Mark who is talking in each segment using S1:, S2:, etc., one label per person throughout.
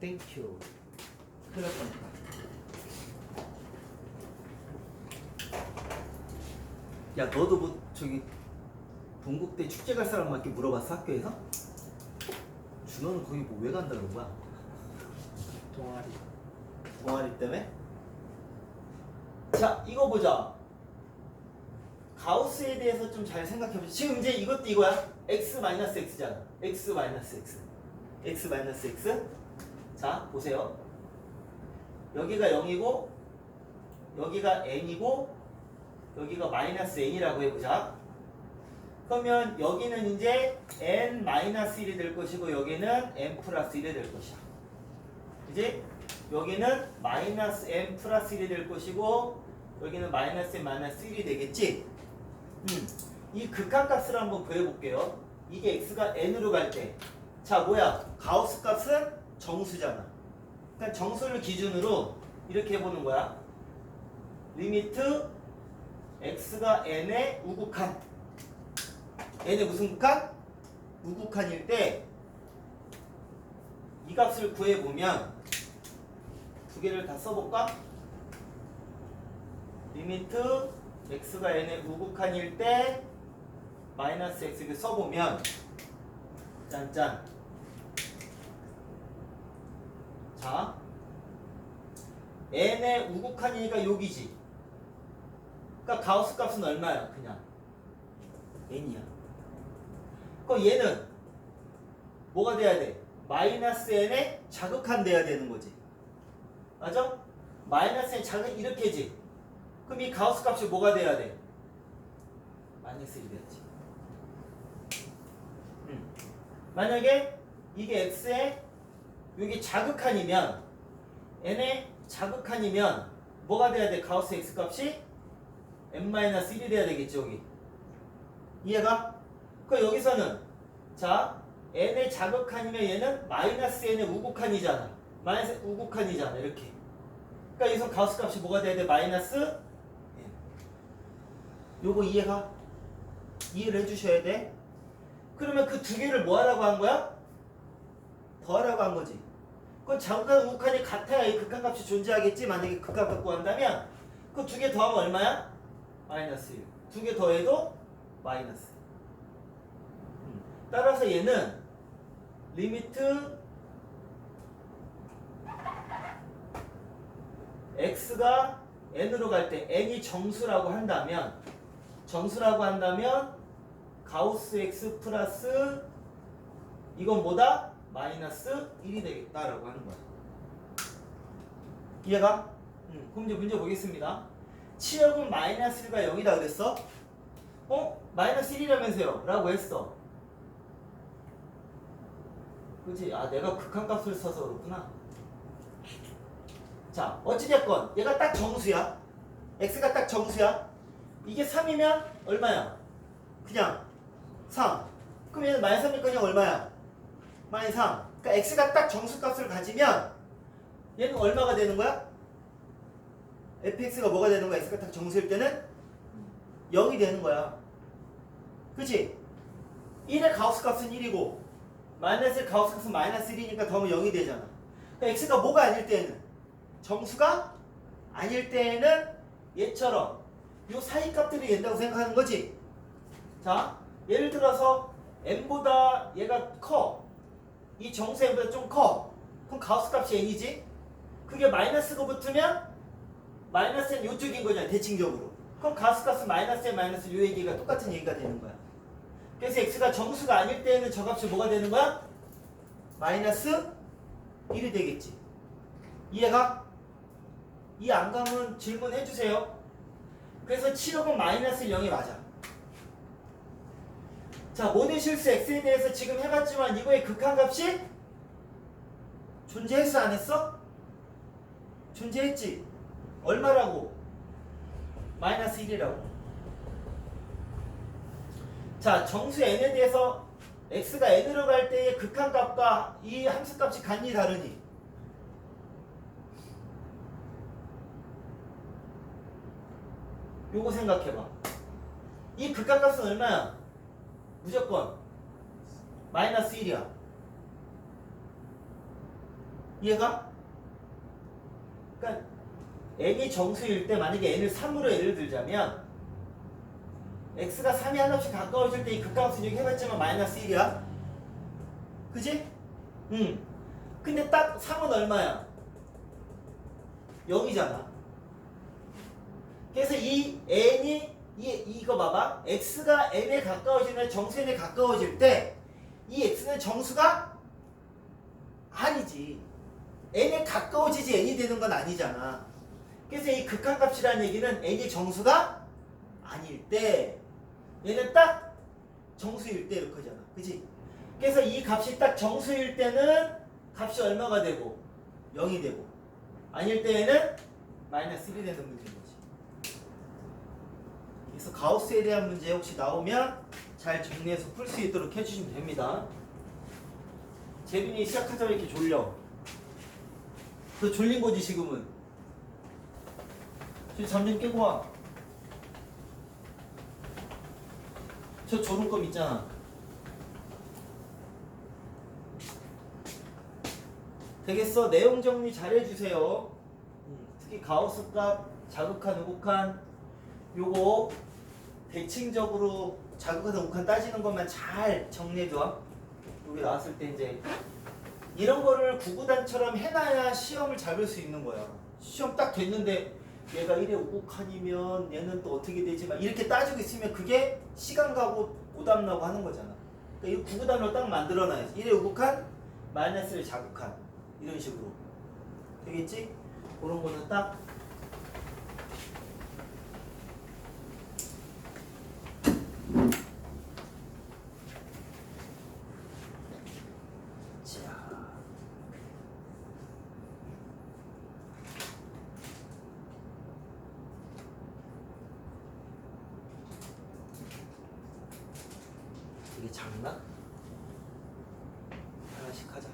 S1: 땡큐. 큰일 날 뻔했다. 야, 너도 뭐 저기 동국대 축제 갈 사람한테 물어봤어, 학교에서? 준호는 거기 뭐 왜 간다는 거야?
S2: 동아리.
S1: 동아리 때문에? 자, 이거 보자. 가우스에 대해서 좀 잘 생각해보자. 지금 이제 이것도 이거야. x-x잖아. x-x. x-x. 자, 보세요. 여기가 0이고 여기가 n이고 여기가 마이너스 n이라고 해보자. 그러면 여기는 이제 n-1이 될 것이고 여기는 n 플러스 1이 될 것이야. 이제 여기는 마이너스 n 플러스 1이 될 것이고 여기는 마이너스 n 마이너스 1이 되겠지? 이 극한값을 한번 구해볼게요. 이게 x가 n으로 갈 때, 자 뭐야? 가우스 값은 정수잖아. 그러니까 정수를 기준으로 이렇게 해보는 거야. 리미트 x가 n의 우극한, n의 무슨 극한? 우극한일 때 이 값을 구해보면 두 개를 다 써볼까? 리미트 x가 n의 우극한일 때 마이너스 x 이렇게 써보면 짠짠. 자, n의 우극한이니까 여기지. 그러니까 가우스 값은 얼마야? 그냥 n이야. 그럼 얘는 뭐가 돼야 돼? 마이너스 n의 자극한 돼야 되는 거지. 맞아? 마이너스 n 자극 이렇게지. 그럼 이 가우스 값이 뭐가 돼야 돼? 마이너스 1이 돼야지. 만약에 이게 x의 여기 자극한이면 n의 자극한이면 뭐가 돼야 돼? 가우스 x 값이 n-1이 돼야 되겠지 여기. 이해가? 그럼 여기서는 자 n의 자극한이면 얘는 마이너스 n의 우극한이잖아. 마이너스 우극한이잖아 이렇게. 그러니까 여기서 가우스 값이 뭐가 돼야 돼? 마이너스 n. 요거 이해가? 이해를 해주셔야 돼. 그러면 그 두 개를 뭐 하라고 한 거야? 더하라고 한 거지. 그건 자극한 우극한이 같아야 이 극한값이 존재하겠지. 만약에 극한 갖고 한다면 그 두 개 더하면 얼마야? 마이너스 1. 두 개 더해도 마이너스. 따라서 얘는 리미트 x가 n으로 갈 때 n이 정수라고 한다면 가우스 x 플러스 이건 뭐다? 마이너스 1이 되겠다라고 하는 거야. 이해가? 그럼 이제 문제 보겠습니다. 치역은 마이너스 1과 0이다 그랬어? 마이너스 1이라면서요? 라고 했어. 그치? 아 내가 극한값을 써서 그렇구나. 자 어찌됐건 얘가 딱 정수야. x가 딱 정수야. 이게 3이면 얼마야? 그냥 3. 그럼 얘는 마이너스 3이니까 그냥 얼마야? 마이너스 3. 그러니까 x가 딱 정수값을 가지면 얘는 얼마가 되는 거야? fx가 뭐가 되는 거야? x가 딱 정수일 때는 0이 되는 거야. 그치? 1의 가우스 값은 1이고 마이너스 1 가우스 값은 마이너스 1이니까 더하면 0이 되잖아. 그러니까 x가 뭐가 아닐 때에는 정수가 아닐 때에는 얘처럼 요 사이 값들이 된다고 생각하는 거지. 자, 예를 들어서 n보다 얘가 커. 이 정수 n보다 좀 커. 그럼 가우스 값이 n이지. 그게 마이너스가 붙으면 마이너스 n 요쪽인 거잖아. 대칭적으로. 그럼 가우스 값은 마이너스 n 마이너스 요 얘기가 똑같은 얘기가 되는 거야. 그래서 x가 정수가 아닐 때는 저 값이 뭐가 되는 거야? 마이너스 1이 되겠지. 이해가? 이 안 가면 질문해 주세요. 그래서 치역은 마이너스 0이 맞아. 자, 모든 실수 x에 대해서 지금 해봤지만 이거의 극한값이 존재했어 안 했어? 존재했지. 얼마라고? 마이너스 1이라고. 자, 정수 n에 대해서 x가 n으로 갈 때의 극한값과 이 함수값이 같니 다르니? 요거 생각해봐. 이 극한값은 얼마야? 무조건 마이너스 1이야. 이해가? 그러니까 n이 정수일 때 만약에 n을 3으로 예를 들자면 x가 3이 하나씩 가까워질 때 이 극값은 여기 해봤지만 마이너스 1이야. 그지? 근데 딱 3은 얼마야? 0이잖아. 그래서 이 n이 이거 봐봐. x가 n에 가까워지면 정수 n에 가까워질 때 이 x는 정수가 아니지. n에 가까워지지 n이 되는 건 아니잖아. 그래서 이 극한값이라는 얘기는 n이 정수가 아닐 때 얘는 딱 정수일 때 이렇게 하잖아. 그치? 그래서 이 값이 딱 정수일 때는 값이 얼마가 되고 0이 되고 아닐 때에는 마이너스 1이 되는 문제인 거지. 그래서 가우스에 대한 문제 혹시 나오면 잘 정리해서 풀 수 있도록 해주시면 됩니다. 재빈이 시작하자마자 이렇게 졸려. 너 졸린 거지 지금은. 지금 잠 좀 깨고 와. 저 졸음껌 있잖아. 되겠어? 내용 정리 잘 해주세요. 특히 가우스 값, 자극한, 우극한 요거 대칭적으로 자극한, 우극한 따지는 것만 잘 정리해줘. 여기 나왔을 때 이제 이런 거를 구구단처럼 해놔야 시험을 잘 볼 수 있는 거야. 시험 딱 됐는데 얘가 1의 우극한이면 얘는 또 어떻게 되지? 막 이렇게 따지고 있으면 그게 시간 가고 오답 나고 하는 거잖아. 그러니까 이 구구단으로 딱 만들어놔야지. 1의 우극한, 마이너스의 자극한 이런 식으로 되겠지? 그런 거는 딱 이게 작나? 하나씩 하자.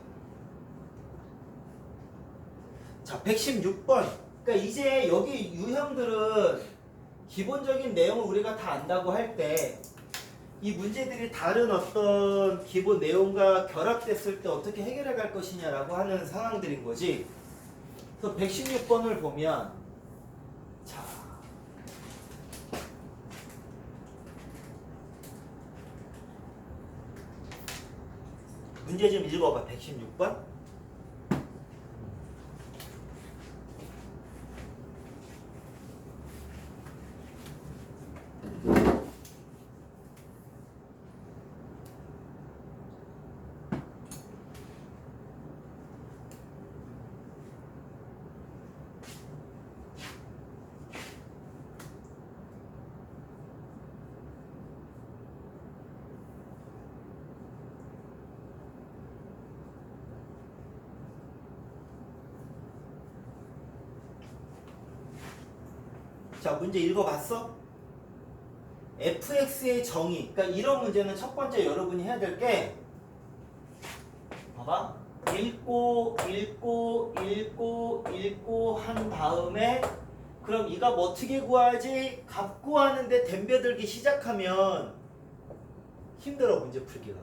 S1: 자, 116번. 그러니까 이제 여기 유형들은 기본적인 내용을 우리가 다 안다고 할 때 이 문제들이 다른 어떤 기본 내용과 결합됐을 때 어떻게 해결해 갈 것이냐라고 하는 상황들인 거지. 그래서 116번을 보면 자, 문제 좀 읽어봐. 116번. 자, 문제 읽어봤어? fx의 정의. 그러니까 이런 문제는 첫 번째 여러분이 해야 될 게 봐봐. 읽고 한 다음에 그럼 이 값 어떻게 구하지? 값 구하는데 덤벼들기 시작하면 힘들어, 문제 풀기가.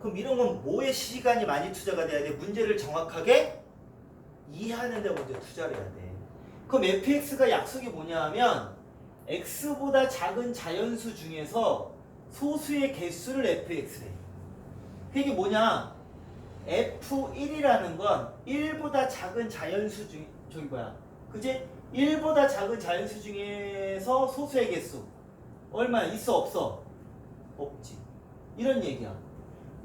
S1: 그럼 이런 건 뭐에 시간이 많이 투자가 돼야 돼? 문제를 정확하게 이해하는 데 먼저 투자를 해야 돼. 그럼 fx가 약속이 뭐냐 하면 x보다 작은 자연수 중에서 소수의 개수를 fx래. 그게 뭐냐? f1이라는 건 1보다 작은 자연수 중, 저기 뭐야? 그지? 1보다 작은 자연수 중에서 소수의 개수. 얼마야? 있어, 없어? 없지. 이런 얘기야.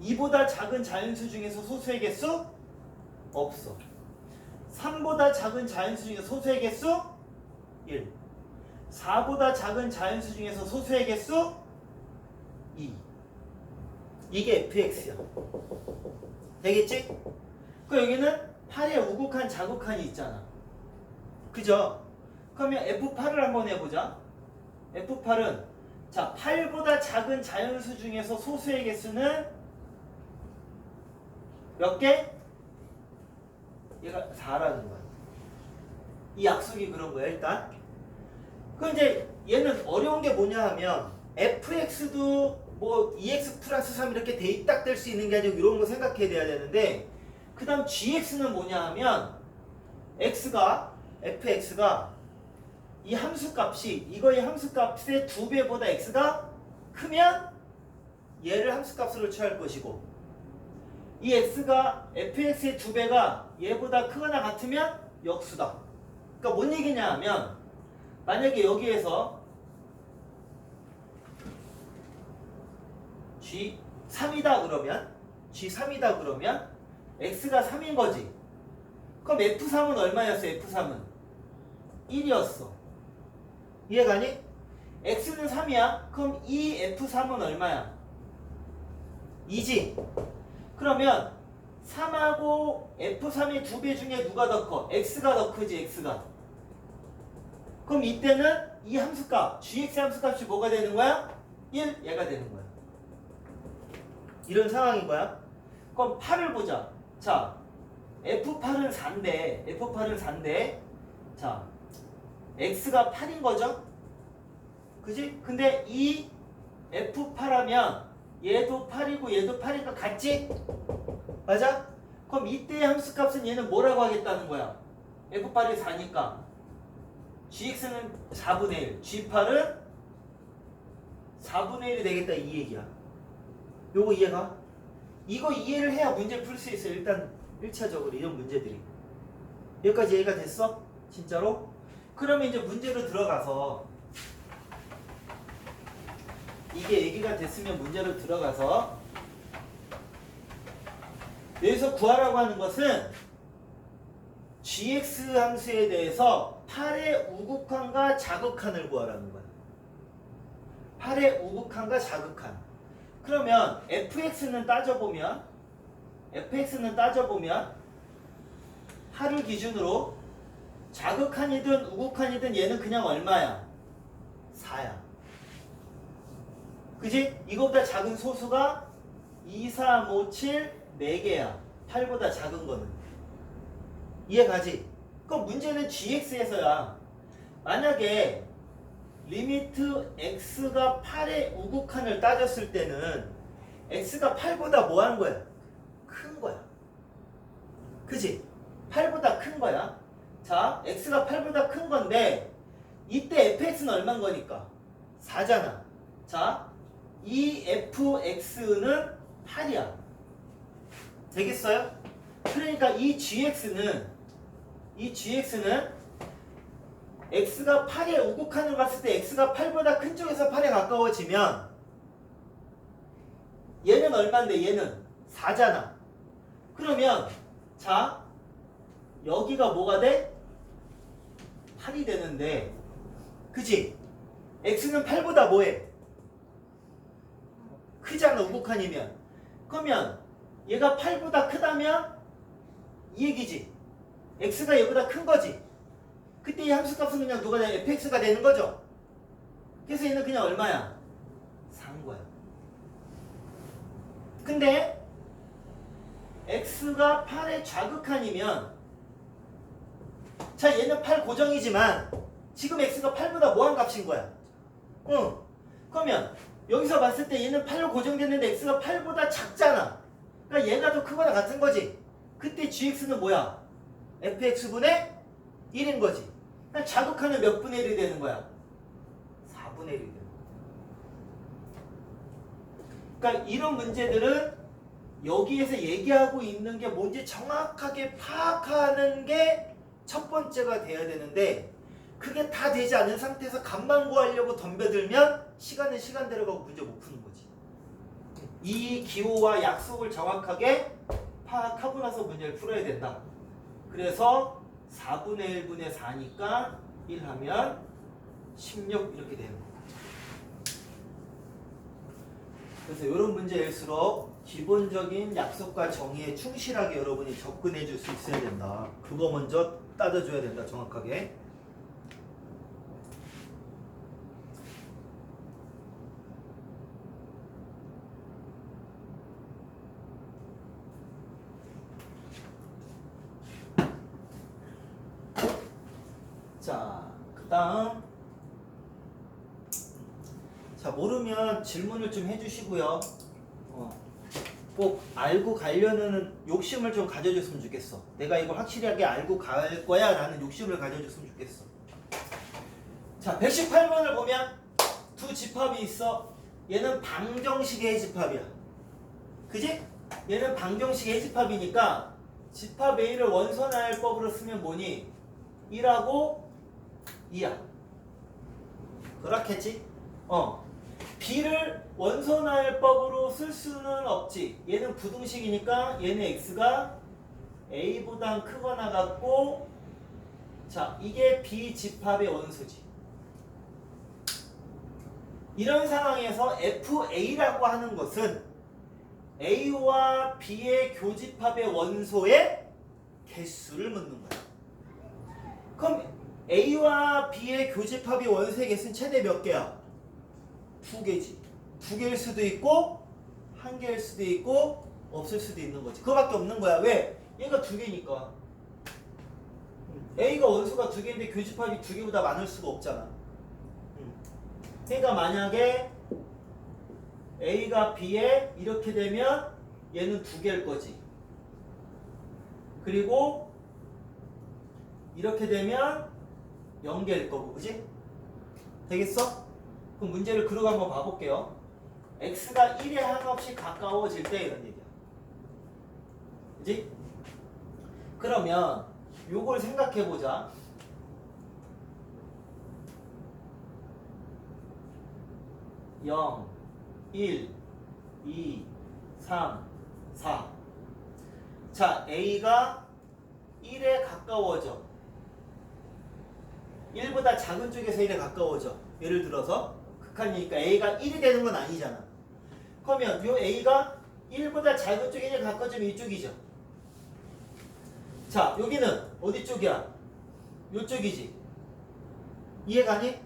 S1: 2보다 작은 자연수 중에서 소수의 개수? 없어. 3보다 작은 자연수 중에서 소수의 개수? 1. 4보다 작은 자연수 중에서 소수의 개수? 2. 이게 fx야. 되겠지? 그 여기는 8의 우극한, 자극한이 있잖아. 그죠? 그러면 f8을 한번 해보자. f8은 자, 8보다 작은 자연수 중에서 소수의 개수는 몇 개? 얘가 4라는 거야. 이 약속이 그런 거야, 일단. 그럼 이제 얘는 어려운 게 뭐냐 하면 fx도 뭐 2x 플러스 3 이렇게 대입딱 될 수 있는 게 아니고 이런 거 생각해야 돼야 되는데 그 다음 gx는 뭐냐 하면 fx가 이 함수값이 이거의 함수값의 2배보다 x가 크면 얘를 함수값으로 취할 것이고 이 x가 fx의 2배가 얘보다 크거나 같으면 역수다. 그러니까 뭔 얘기냐 하면 만약에 여기에서 G3이다 그러면 x가 3인 거지. 그럼 F3은 얼마였어? F3은 1이었어. 이해가니? x는 3이야. 그럼 이 F3은 얼마야? 2지. 그러면 3하고 F3의 2배 중에 누가 더 커? x가 더 크지, x가. 그럼 이때는 이 함수값, gx 함수값이 뭐가 되는 거야? 1, 얘가 되는 거야. 이런 상황인 거야. 그럼 8을 보자. 자, F8은 4인데, 자, x가 8인 거죠? 그지? 근데 이 F8하면 얘도 8이고 얘도 8이니까 같지? 맞아? 그럼 이때의 함수값은 얘는 뭐라고 하겠다는 거야? F8이 4니까 gx는 4분의 1, g8은 4분의 1이 되겠다 이 얘기야. 요거 이해가? 이거 이해를 해야 문제 풀 수 있어. 일단 1차적으로 이런 문제들이. 여기까지 이해가 됐어? 진짜로? 그러면 이제 문제로 들어가서 이게 얘기가 됐으면 문제로 들어가서 여기서 구하라고 하는 것은 gx 함수에 대해서 8의 우극한과 자극한을 구하라는 거야. 8의 우극한과 자극한. 그러면 fx는 따져보면 8을 기준으로 자극한이든 우극한이든 얘는 그냥 얼마야? 4야. 그지? 이거보다 작은 소수가 2, 3, 5, 7, 4개야. 8보다 작은 거는. 이해가지? 그럼 문제는 gx에서야. 만약에 리미트 x가 8의 우극한을 따졌을 때는 x가 8보다 뭐 한 거야? 큰 거야. 그지? 8보다 큰 거야. 자, x가 8보다 큰 건데 이때 fx는 얼마인 거니까? 4잖아. 자, 이 fx는 8이야. 되겠어요? 그러니까 이 gx는 x가 8의 우극한을 봤을 때 x가 8보다 큰 쪽에서 8에 가까워지면 얘는 얼마인데 얘는 4잖아. 그러면 자, 여기가 뭐가 돼? 8이 되는데 그지? x는 8보다 뭐해? 크잖아 우극한이면. 그러면 얘가 8보다 크다면 이 얘기지. x가 얘보다 큰 거지. 그때 이 함수값은 그냥 누가 돼? fx가 되는 거죠. 그래서 얘는 그냥 얼마야? 4인 거야. 근데 x가 8의 좌극한이면 자, 얘는 8 고정이지만 지금 x가 8보다 뭐한 값인 거야? 응. 그러면 여기서 봤을 때 얘는 8로 고정됐는데 x가 8보다 작잖아. 그러니까 얘가 더 크거나 같은 거지. 그때 gx는 뭐야? fx분의 1인 거지. 그러니까 자극하는 몇 분의 1이 되는 거야? 4분의 1이 되는 거야. 그러니까 이런 문제들은 여기에서 얘기하고 있는 게 뭔지 정확하게 파악하는 게 첫 번째가 돼야 되는데 그게 다 되지 않은 상태에서 값만 구하려고 덤벼들면 시간은 시간대로 가고 문제 못 푸는 거지. 이 기호와 약속을 정확하게 파악하고 나서 문제를 풀어야 된다. 그래서 4분의 1분의 4니까 1 하면 16 이렇게 되는 거야. 그래서 이런 문제일수록 기본적인 약속과 정의에 충실하게 여러분이 접근해 줄 수 있어야 된다. 그거 먼저 따져줘야 된다. 정확하게. 자, 그 다음 자, 모르면 질문을 좀 해주시고요. 꼭 알고 가려는 욕심을 좀 가져줬으면 좋겠어. 내가 이걸 확실하게 알고 갈 거야 라는 욕심을 가져줬으면 좋겠어. 자, 118번을 보면 두 집합이 있어. 얘는 방정식의 해집합이야. 그지? 얘는 방정식의 해집합이니까 집합 A를 원소나열법으로 쓰면 뭐니? 1하고 2야. 그렇겠지? B를 원소나열법으로 쓸 수는 없지. 얘는 부등식이니까 얘는 X가 A보다 크거나 같고, 자, 이게 B 집합의 원소지. 이런 상황에서 FA라고 하는 것은 A와 B의 교집합의 원소의 개수를 묻는 거야. 그럼 A와 B의 교집합의 원소의 개수는 최대 몇 개야? 2개지. 2개일 수도 있고 1개일 수도 있고 없을 수도 있는 거지. 그거밖에 없는 거야. 왜? 얘가 2개니까. A가 원소가 2개인데 교집합이 2개보다 많을 수가 없잖아. 그러니까 만약에 A가 B에 이렇게 되면 얘는 2개일 거지. 그리고 이렇게 되면 0개일 거고, 그지? 되겠어? 그럼 문제를 그러고 한번 봐볼게요. X가 1에 한없이 가까워질 때 이런 얘기야. 그지? 그러면 요걸 생각해보자. 0, 1, 2, 3, 4. 자, A가 1에 가까워져. 1보다 작은 쪽에서 1에 가까워져. 예를 들어서 극한이니까 A가 1이 되는 건 아니잖아. 그러면 요 A가 1보다 작은 쪽에 1에 가까워지면 이쪽이죠. 자, 여기는 어디 쪽이야? 요쪽이지. 이해가니?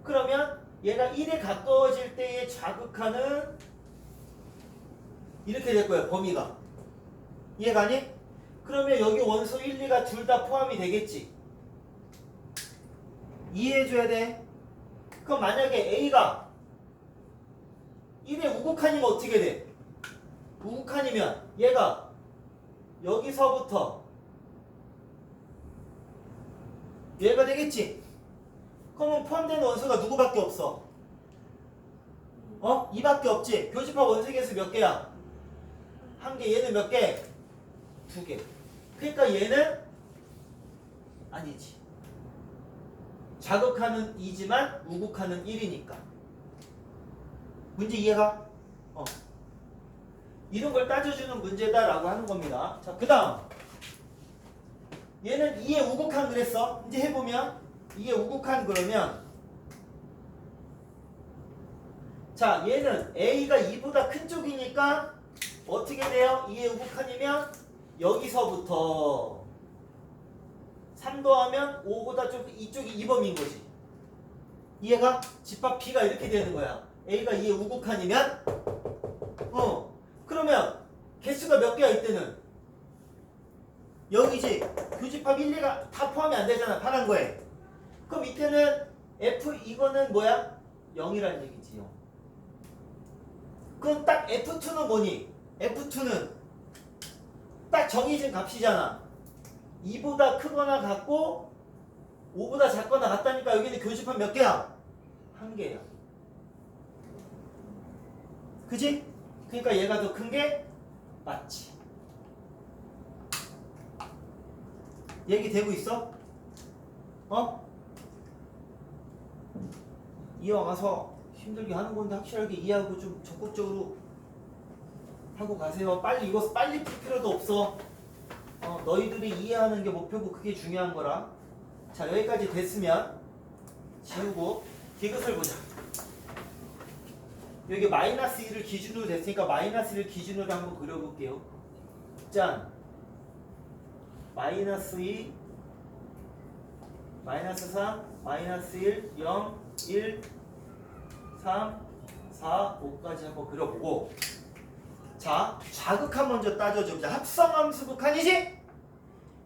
S1: 그러면 얘가 1에 가까워질 때의 좌극한은 이렇게 될 거야, 범위가. 이해가니? 그러면 여기 원소 1, 2가 둘 다 포함이 되겠지. 이해해줘야 돼. 그럼 만약에 A가 1의 우극한이면 어떻게 돼? 우극한이면 얘가 여기서부터 얘가 되겠지. 그러면 포함되는 원소가 누구밖에 없어? 이밖에 없지. 교집합 원소 개수 몇 개야? 1개. 얘는 몇 개? 2개. 그러니까 얘는 아니지. 자극하는 2지만 우극하는 1이니까. 문제 이해가? 이런 걸 따져주는 문제다라고 하는 겁니다. 자, 그 다음 얘는 2의 우극한 그랬어. 이제 해보면 2의 우극한 그러면, 자, 얘는 A가 2보다 큰 쪽이니까 어떻게 돼요? 2의 우극한이면 여기서부터 3 더하면 5보다 좀 이쪽이 2범인 거지. 이해가? 집합 B가 이렇게 되는 거야. A가 2의 우극한이면 그러면 개수가 몇 개야 이때는? 0이지. 교집합 1, 2가 다 포함이 안 되잖아. 파란 거에. 그럼 이때는 F 이거는 뭐야? 0이라는 얘기지. 0. 그럼 딱 F2는 뭐니? F2는 딱 정해진 값이잖아. 2보다 크거나 같고 5보다 작거나 같다니까 여기는 교집합 몇 개야? 1개야. 그지? 그러니까 얘가 더 큰 게 맞지. 얘기 되고 있어? 이어가서 힘들게 하는 건데 확실하게 이해하고 좀 적극적으로 하고 가세요. 빨리 이거 빨리 풀 필요도 없어. 너희들이 이해하는 게 목표고 그게 중요한 거라. 자, 여기까지 됐으면 지우고 디귿을 보자. 여기 마이너스 1을 기준으로 됐으니까 마이너스 1을 기준으로 한번 그려볼게요. 짠. 마이너스 2, 마이너스 3, 마이너스 1, 0, 1, 3, 4, 5까지 한번 그려보고, 자, 좌극한 먼저 따져주자. 합성함수 극한이지?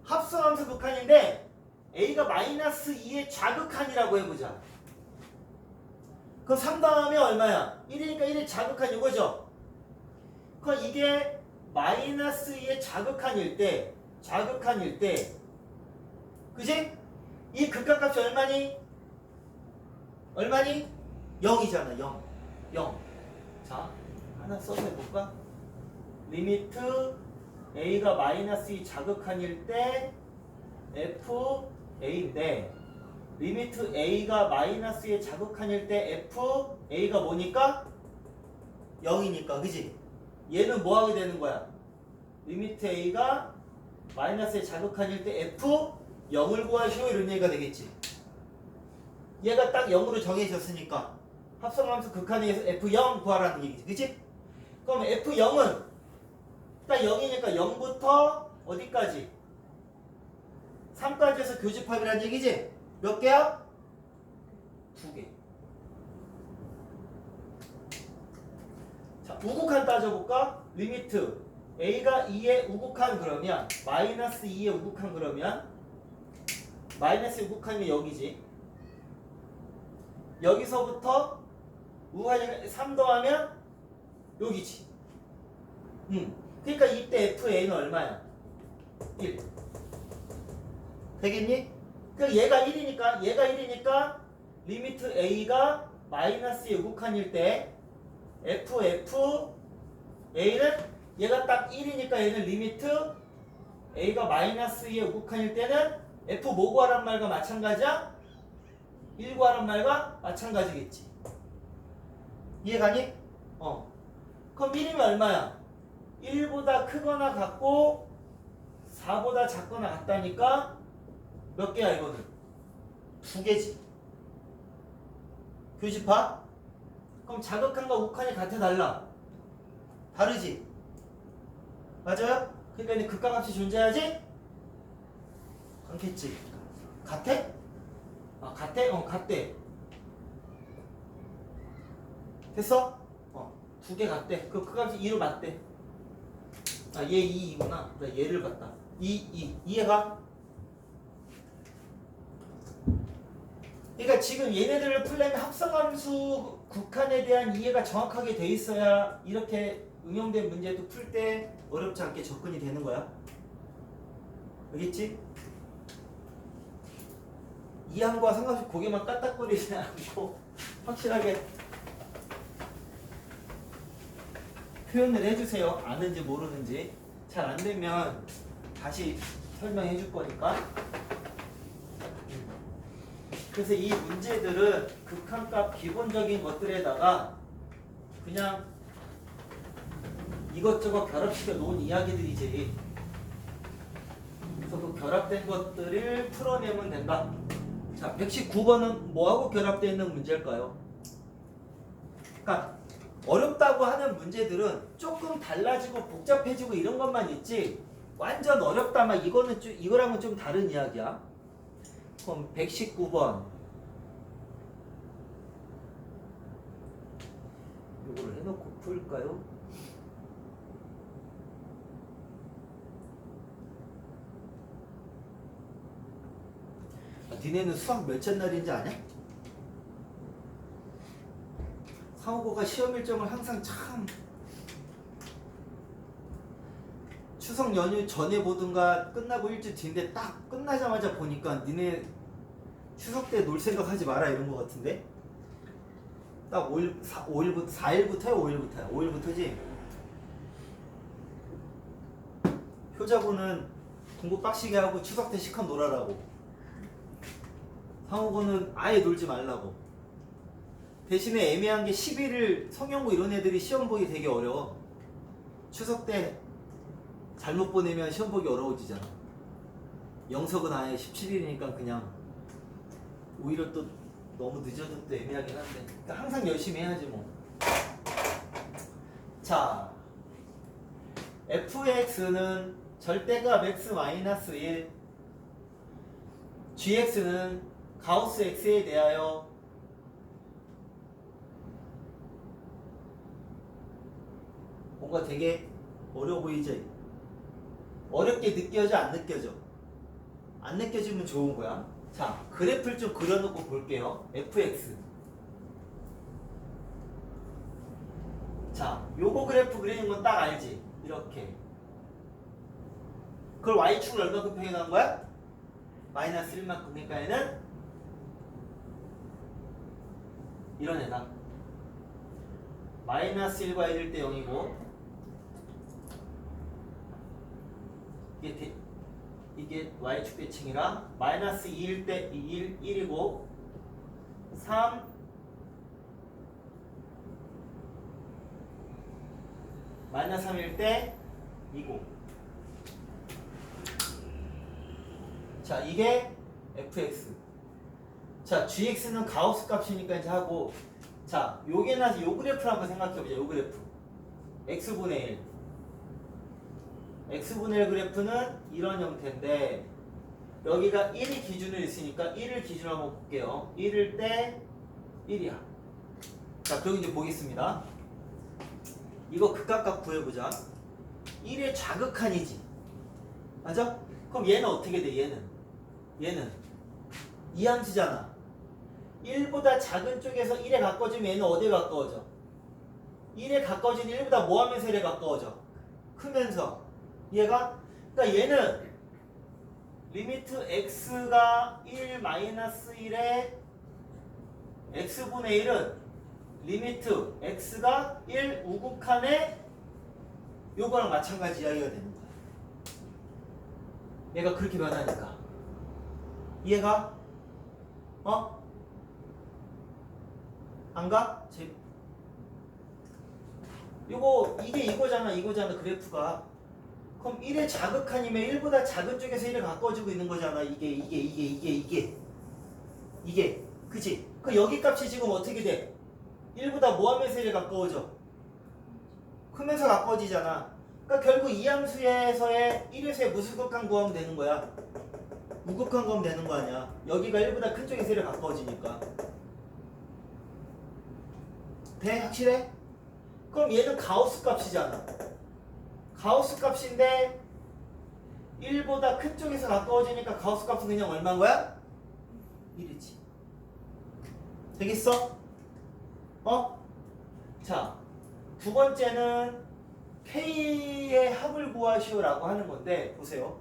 S1: 합성함수 극한인데 A가 마이너스 2의 좌극한이라고 해보자. 그럼 3 더하면 얼마야? 1이니까 1의 좌극한 이거죠? 그럼 이게 마이너스 2의 자극한일 때 그지? 이 극한값이 얼마니? 0이잖아 0 자 하나 써서 해볼까? 리미트 a가 마이너스 2 자극한일 때 f a인데 리미트 a가 마이너스 2의 자극한일 때 f a가 뭐니까? 0이니까 그지? 얘는 뭐 하게 되는 거야? 리미트 a가 마이너스의 자극한일 때 f 0을 구하시오 이런 얘기가 되겠지. 얘가 딱 0으로 정해졌으니까 합성함수 극한에서 f0 구하라는 얘기지. 그치? 그럼 f0은 딱 0이니까 0부터 어디까지? 3까지 해서 교집합이라는 얘기지? 몇 개야? 2개. 자, 우극한 따져볼까? 리미트 a가 2의 우극한 그러면 마이너스 2의 우극한 그러면 마이너스 우극한이 여기지. 여기서부터 우극한이 3 더하면 여기지. 그러니까 이때 FA는 얼마야? 1. 되겠니? 그럼 얘가 1이니까 리미트 A가 마이너스의 우극한일 때 FA는 얘가 딱 1이니까 얘는 리미트 A가 마이너스 2의 우극한일 때는 F 뭐 구하란 말과 마찬가지야? 1 구하란 말과 마찬가지겠지. 이해가니? 그럼 1이면 얼마야? 1보다 크거나 같고 4보다 작거나 같다니까 몇 개야 이거는? 2개지. 교집합? 그럼 자극한과 우극한이 같아 달라? 다르지? 맞아요? 그러니까 이제 극과값이 존재하지? 않겠지? 같아? 같아? 같대. 됐어? 2개 같대. 그 값이 2로 맞대. 얘 2이구나. 나 얘를 봤다. 2. 이해가? 그러니까 지금 얘네들을 풀려면 합성함수 극한에 대한 이해가 정확하게 돼 있어야 이렇게 응용된 문제도 풀 때 어렵지 않게 접근이 되는 거야. 알겠지? 이항과 상관없이 고개만 까딱거리지 않고 확실하게 표현을 해주세요. 아는지 모르는지. 잘 안되면 다시 설명해 줄 거니까. 그래서 이 문제들은 극한값 기본적인 것들에다가 그냥 이것저것 결합시켜 놓은 이야기들이지. 그래서 그 결합된 것들을 풀어내면 된다. 자, 119번은 뭐하고 결합되어 있는 문제일까요? 그러니까 어렵다고 하는 문제들은 조금 달라지고 복잡해지고 이런 것만 있지 완전 어렵다 막 이거는 이거랑은 좀 다른 이야기야. 그럼 119번 이거를 해놓고 풀까요? 니네는 수학 몇째 날인지 아냐? 상호고가 시험 일정을 항상 참 추석 연휴 전에 보든가 끝나고 일주일 뒤인데 딱 끝나자마자 보니까 니네 추석 때 놀 생각 하지 마라 이런 거 같은데 딱 4일부터요? 5일부터야? 5일부터지? 효자고는 공부 빡시게 하고 추석 때 시컷 놀아라고 상호고는 아예 놀지 말라고 대신에 애매한 게 11일 성형고 이런 애들이 시험 보기 되게 어려워. 추석 때 잘못 보내면 시험 보기 어려워지잖아. 영석은 아예 17일이니까 그냥 오히려 또 너무 늦어도 또 애매하긴 한데 그러니까 항상 열심히 해야지 뭐. 자, fx는 절대값 x-1 gx는 가우스 x에 대하여 뭔가 되게 어려워 보이지? 어렵게 느껴져 안 느껴져? 안 느껴지면 좋은 거야. 자, 그래프를 좀 그려놓고 볼게요. fx 자, 요거 그래프 그리는 건 딱 알지? 이렇게 그걸 y축을 얼마큼 표현한 거야? 마이너스 1만큼. 그러니까 얘는 이런 애다. 마이너스 1과 1일 때 0이고 이게 y축 대칭이라 마이너스 2일 때 1이고 3 마이너스 3일 때 2고. 자, 이게 fx. 자, gx는 가우스 값이니까 이제 하고, 자, 요게 나서 요 그래프를 한번 생각해보자. 요 그래프 x분의 1. x분의 1 그래프는 이런 형태인데 여기가 1이 기준으로 있으니까 1을 기준으로 한번 볼게요. 1일 때 1이야. 자, 그리고 이제 보겠습니다. 이거 극각각 구해보자. 1의 좌극한이지. 맞아? 그럼 얘는 어떻게 돼? 얘는 이 함수잖아. 1보다 작은 쪽에서 1에 가까워지면 얘는 어디에 가까워져? 1에 가까워진 1보다 뭐 하면서 1에 가까워져? 크면서. 얘가? 그러니까 얘는 리미트 x가 1 마이너스 1에 x분의 1은 리미트 x가 1 우극한에 요거랑 마찬가지 이야기가 되는 거야. 얘가 그렇게 변하니까. 이해가? 안 가? 이게 이거잖아 그래프가. 그럼 1의 자극한이면 1보다 작은 쪽에서 1에 가까워지고 있는 거잖아. 이게 그치? 그 여기 값이 지금 어떻게 돼? 1보다 뭐 하면서 1에 가까워져? 크면서 가까워지잖아. 그러니까 결국 이 함수에서의 1에서의 무수극한 구하면 되는 거야. 우극한 구하면 되는 거 아니야. 여기가 1보다 큰 쪽에서 1에 가까워지니까. 돼? 확실해? 그럼 얘는 가우스 값이잖아. 가우스 값인데 1보다 큰 쪽에서 가까워지니까 가우스 값은 그냥 얼마인 거야? 1이지. 되겠어? 자, 두 번째는 K의 합을 구하시오라고 하는 건데 보세요.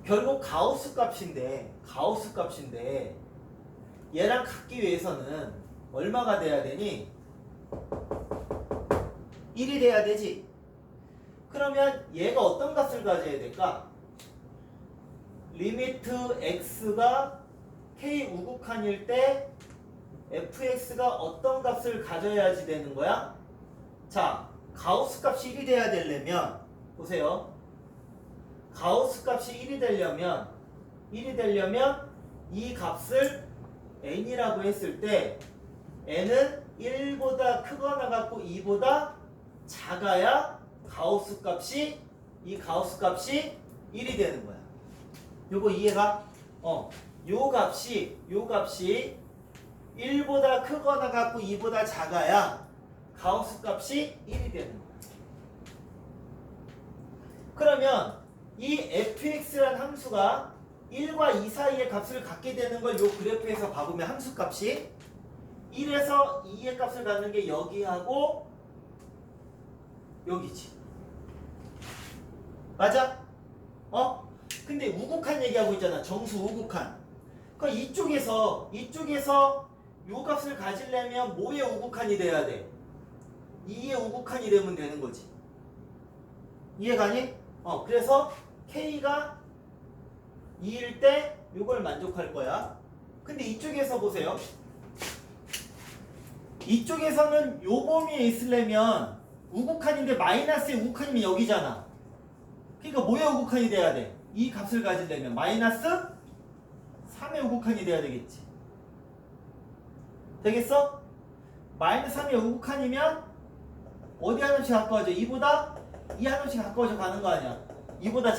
S1: 결국 가우스 값인데 얘랑 같기 위해서는 얼마가 돼야 되니? 1이 돼야 되지. 그러면 얘가 어떤 값을 가져야 될까? 리미트 x가 k 우극한일 때 fx가 어떤 값을 가져야지 되는 거야? 자, 가우스 값이 1이 돼야 되려면 보세요. 가우스 값이 1이 되려면 이 값을 n이라고 했을 때 n은 1보다 크거나 같고 2보다 작아야 가우스 값이 1이 되는 거야. 요거 이해가? 요 값이 1보다 크거나 같고 2보다 작아야 가우스 값이 1이 되는 거야. 그러면 이 fx라는 함수가 1과 2 사이의 값을 갖게 되는 걸 요 그래프에서 봐보면 함수 값이 1에서 2의 값을 갖는 게 여기하고 여기지. 맞아? 근데 우극한 얘기하고 있잖아. 정수 우극한. 그러니까 이쪽에서 요 값을 가지려면 뭐의 우극한이 돼야 돼? 2의 우극한이 되면 되는 거지. 이해가니? 그래서 K가 2일 때 요걸 만족할 거야. 근데 이쪽에서 보세요. 이쪽에서는 요 범위에 있으려면 우극한인데 마이너스의 우극한이면 여기잖아. 그러니까 뭐의 우극한이 돼야 돼? 이 값을 가지려면 마이너스 3의 우극한이 돼야 되겠지. 되겠어? 마이너스 3의 우극한이면 어디 하나씩 가까워져? 2보다 2 하나씩 가까워져 가는 거 아니야. 2보다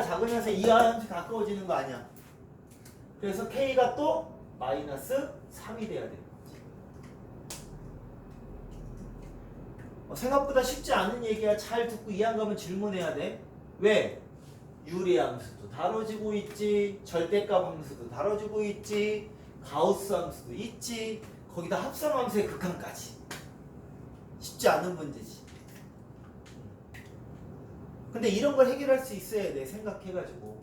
S1: 작으면서 2 하나씩 가까워지는 거 아니야. 그래서 K가 또 마이너스 3이 돼야 돼. 생각보다 쉽지 않은 얘기야. 잘 듣고 이해 안 가면 질문해야 돼. 왜? 유리함수도 다뤄지고 있지, 절대값 함수도 다뤄지고 있지, 가우스 함수도 있지, 거기다 합성함수의 극한까지. 쉽지 않은 문제지. 근데 이런 걸 해결할 수 있어야 돼. 생각해가지고.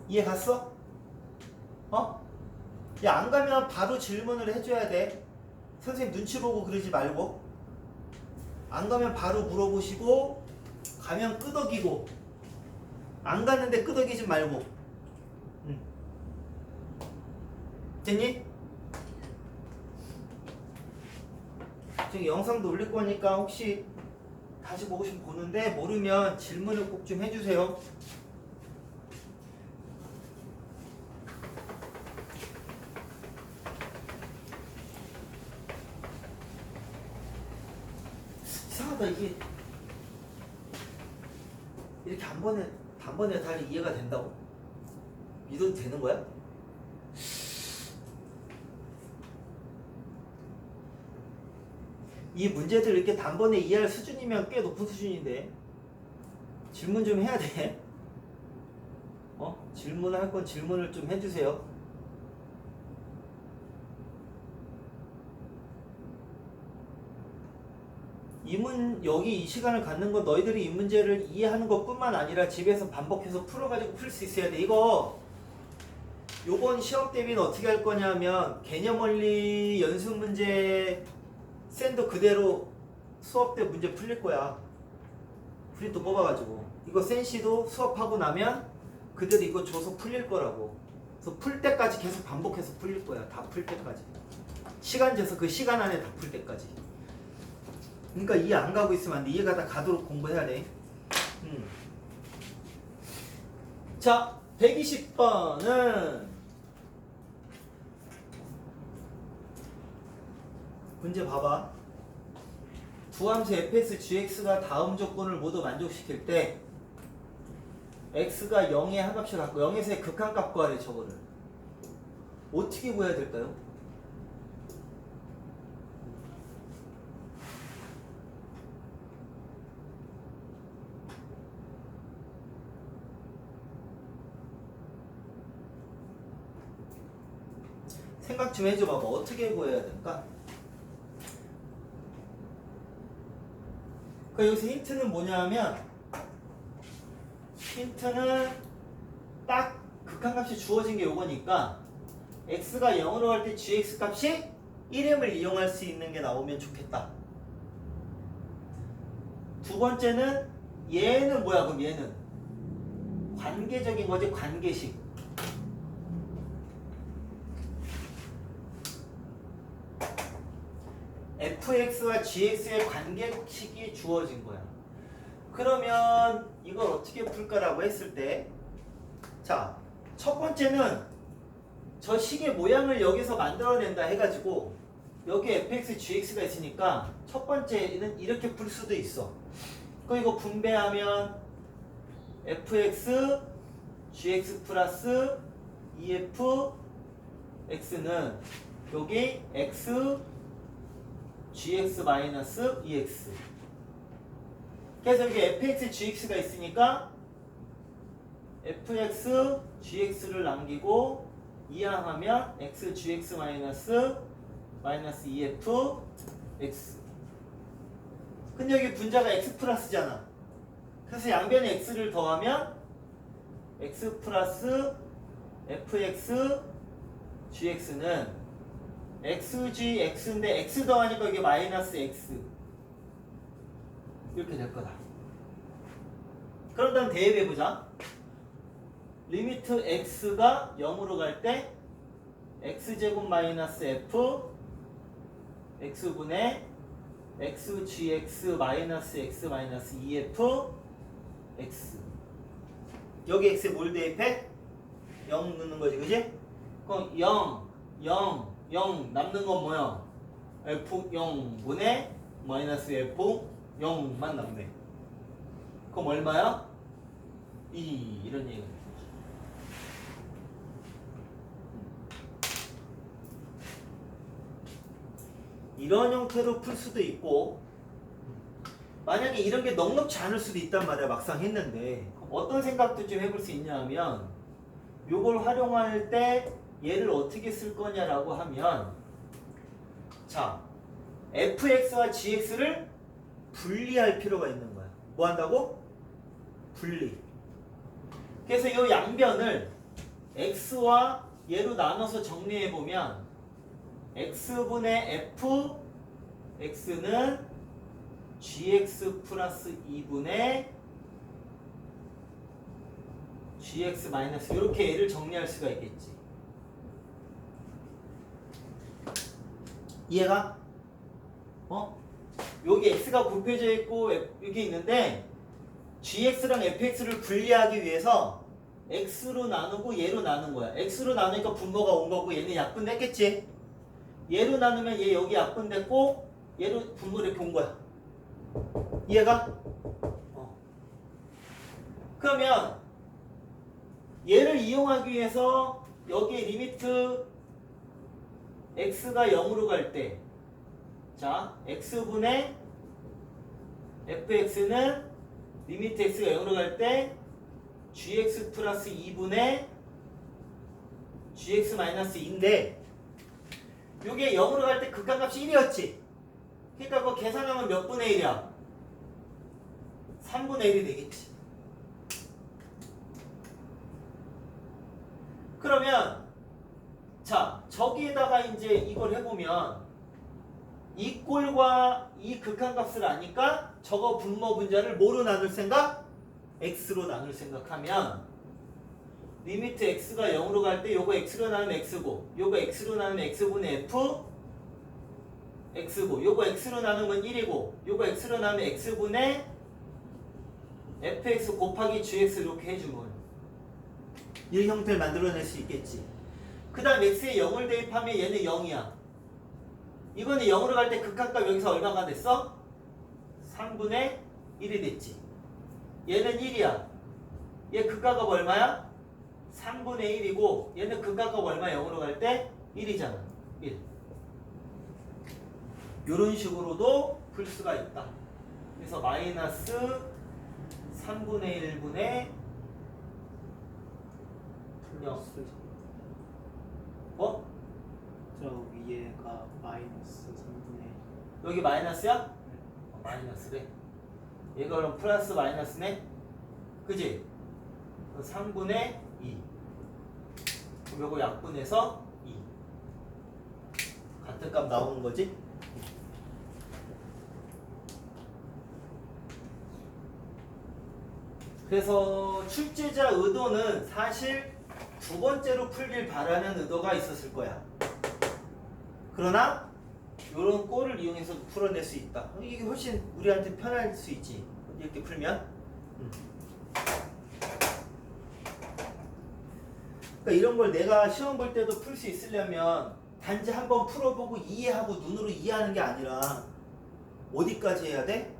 S1: 이해 갔어? 어? 야, 안 가면 바로 질문을 해줘야 돼. 선생님 눈치 보고 그러지 말고. 안 가면 바로 물어보시고, 가면 끄덕이고. 안 갔는데 끄덕이지 말고. 응. 됐니? 지금 영상도 올릴 거니까 혹시 다시 보고 싶으면 보는데 모르면 질문을 꼭 좀 해주세요. 이상하다 이게 이렇게 단번에 달리 이해가 된다고? 믿어도 되는 거야? 이 문제들 이렇게 단번에 이해할 수준이면 꽤 높은 수준인데 질문 좀 해야 돼. 질문할 건 질문을 좀 해주세요. 여기 이 시간을 갖는 건 너희들이 이 문제를 이해하는 것뿐만 아니라 집에서 반복해서 풀어가지고 풀 수 있어야 돼. 요번 시험 대비는 어떻게 할 거냐면 개념 원리 연습 문제 쌤도 그대로 수업 때 문제 풀릴 거야. 프린트 뽑아가지고 이거 센시도 수업하고 나면 그대로 이거 줘서 풀릴 거라고. 그래서 풀 때까지 계속 반복해서 풀릴 거야. 다 풀 때까지. 시간 재서 그 시간 안에 다 풀 때까지. 그러니까 이해 안 가고 있으면 안 돼. 이해가 다 가도록 공부해야 돼. 자, 120번은 문제 봐봐. 두 함수 fx, gx가 다음 조건을 모두 만족시킬 때 x가 0의 한 값을 갖고 0에서의 극한값 구하래. 저거를 어떻게 구해야 될까요? 생각 좀 해줘봐. 어떻게 구해야 될까? 여기서 힌트는 뭐냐면 힌트는 딱 극한값이 주어진 게 요거니까 x가 0으로 갈 때 gx 값이 1m을 이용할 수 있는 게 나오면 좋겠다. 두 번째는 얘는 뭐야? 그럼 얘는 관계적인 거지. 관계식. fx와 gx의 관계식이 주어진 거야. 그러면 이걸 어떻게 풀까라고 했을 때, 자, 첫 번째는 저 식의 모양을 여기서 만들어낸다 해가지고 여기 fx, gx가 있으니까 첫 번째는 이렇게 풀 수도 있어. 그럼 이거 분배하면 fx, gx 플러스 2f x는 여기 x, gx 마이너스 2x. 그래서 여기 fx, gx가 있으니까 fx, gx를 남기고 이항하면 x, gx 마이너스 2f x. 근데 여기 분자가 x 플러스잖아. 그래서 양변에 x를 더하면 x 플러스 fx, gx는 xg, x인데 x 더하니까 이게 마이너스 x 이렇게 될 거다. 그런 다음 대입해보자. 리미트 x가 0으로 갈 때 x제곱 마이너스 f x분의 xgx 마이너스 x 마이너스 2f x. 여기 x에 뭘 대입해? 0 넣는 거지, 그지? 그럼 0, 0 남는 건 뭐야? f0분의 마이너스 f0만 남네. 그럼 얼마야? 2 이런 얘기가 되는 거지. 이런 형태로 풀 수도 있고, 만약에 이런 게 넉넉지 않을 수도 있단 말이야. 막상 했는데 어떤 생각도 좀 해볼 수 있냐 하면, 요걸 활용할 때 얘를 어떻게 쓸 거냐라고 하면, 자, fx와 gx를 분리할 필요가 있는 거야. 뭐 한다고? 분리. 그래서 이 양변을 x와 얘로 나눠서 정리해보면 x분의 f x는 gx 플러스 2분의 gx 마이너스 이렇게 얘를 정리할 수가 있겠지. 이해가? 여기 x가 곱해져 있고 여기 있는데 gx랑 fx를 분리하기 위해서 x로 나누고 얘로 나눈 거야. x로 나누니까 분모가 온 거고 얘는 약분됐겠지. 얘로 나누면 얘 여기 약분됐고 얘로 분모 이렇게 온 거야. 이해가? 그러면 얘를 이용하기 위해서 여기 리미트 x가 0으로 갈 때 자, x분의 fx는 리미트 x가 0으로 갈 때 gx 플러스 2분의 gx 마이너스 2인데 요게 0으로 갈 때 극한값이 1이었지. 그러니까 그거 계산하면 몇 분의 1이야? 3분의 1이 되겠지. 그러면 자, 저기에다가 이제 이걸 해보면 이 꼴과 이 극한값을 아니까 저거 분모 분자를 뭐로 나눌 생각? x로 나눌 생각하면 리미트 x가 0으로 갈 때 요거 x로 나누면 x고 요거 x로 나누면 x분의 f x고 요거 x로 나누면 1이고 요거 x로 나누면 x분의 fx 곱하기 gx 이렇게 해주면 이 형태를 만들어낼 수 있겠지. 그 다음 x에 0을 대입하면 얘는 0이야. 이거는 0으로 갈 때 극한값 여기서 얼마가 됐어? 3분의 1이 됐지. 얘는 1이야. 얘 극한값 얼마야? 3분의 1이고 얘는 극한값 얼마 0으로 갈 때? 1이잖아. 1. 이런 식으로도 풀 수가 있다. 그래서 마이너스 3분의 1분의
S2: 플러스
S1: 뭐?
S2: 저 위에가 마이너스 3분의
S1: 여기 마이너스야? 마이너스래. 얘가 그럼 플러스 마이너스네? 그지? 3분의 2. 그럼 요거 약분해서 2. 같은 값 나오는 거지? 그래서 출제자 의도는 사실 두 번째로 풀길 바라는 의도가 있었을 거야. 그러나 이런 꼴을 이용해서 풀어낼 수 있다. 이게 훨씬 우리한테 편할 수 있지. 이렇게 풀면. 그러니까 이런 걸 내가 시험 볼 때도 풀 수 있으려면 단지 한번 풀어보고 이해하고 눈으로 이해하는 게 아니라 어디까지 해야 돼?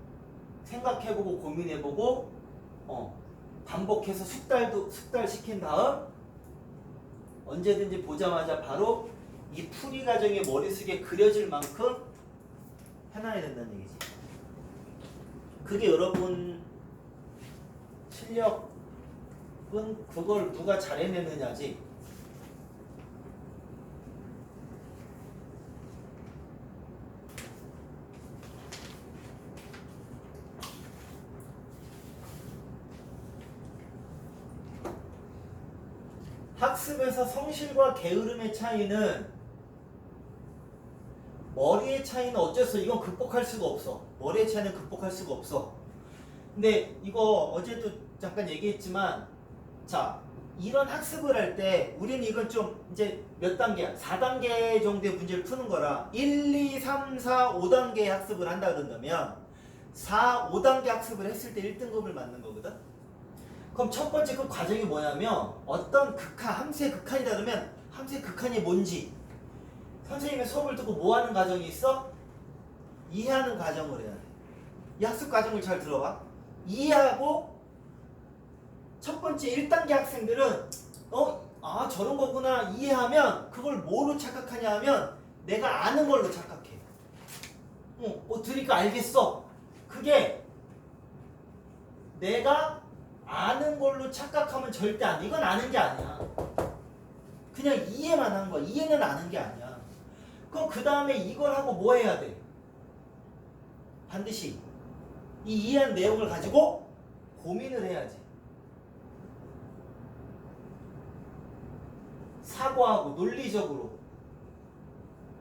S1: 생각해보고 고민해보고 반복해서 숙달 시킨 다음 언제든지 보자마자 바로 이 풀이 과정이 머릿속에 그려질 만큼 해놔야 된다는 얘기지. 그게 여러분 실력은 그걸 누가 잘 해내느냐지. 학습에서 성실과 게으름의 차이는 머리의 차이는 어쩔 수 없어. 이건 극복할 수가 없어. 머리의 차이는 극복할 수가 없어. 근데 이거 어제도 잠깐 얘기했지만 자 이런 학습을 할 때 우리는 이건 좀 이제 몇 단계야? 4단계 정도의 문제를 푸는 거라 1, 2, 3, 4, 5단계의 학습을 한다 그런다면 4, 5단계 학습을 했을 때 1등급을 맞는 거거든. 그럼 첫 번째 그 과정이 뭐냐면 어떤 극한, 함수의 극한이다 그러면 함수의 극한이 뭔지 선생님의 수업을 듣고 뭐 하는 과정이 있어? 이해하는 과정을 해야 돼. 이 학습 과정을 잘 들어봐. 이해하고 첫 번째 1단계 학생들은 저런 거구나 이해하면 그걸 뭐로 착각하냐 하면 내가 아는 걸로 착각해. 들으니까 알겠어. 그게 내가 아는 걸로 착각하면 절대 안 돼. 이건 아는 게 아니야. 그냥 이해만 하는 거야. 이해는 아는 게 아니야. 그럼 그 다음에 이걸 하고 뭐 해야 돼? 반드시 이 이해한 내용을 가지고 고민을 해야지. 사고하고 논리적으로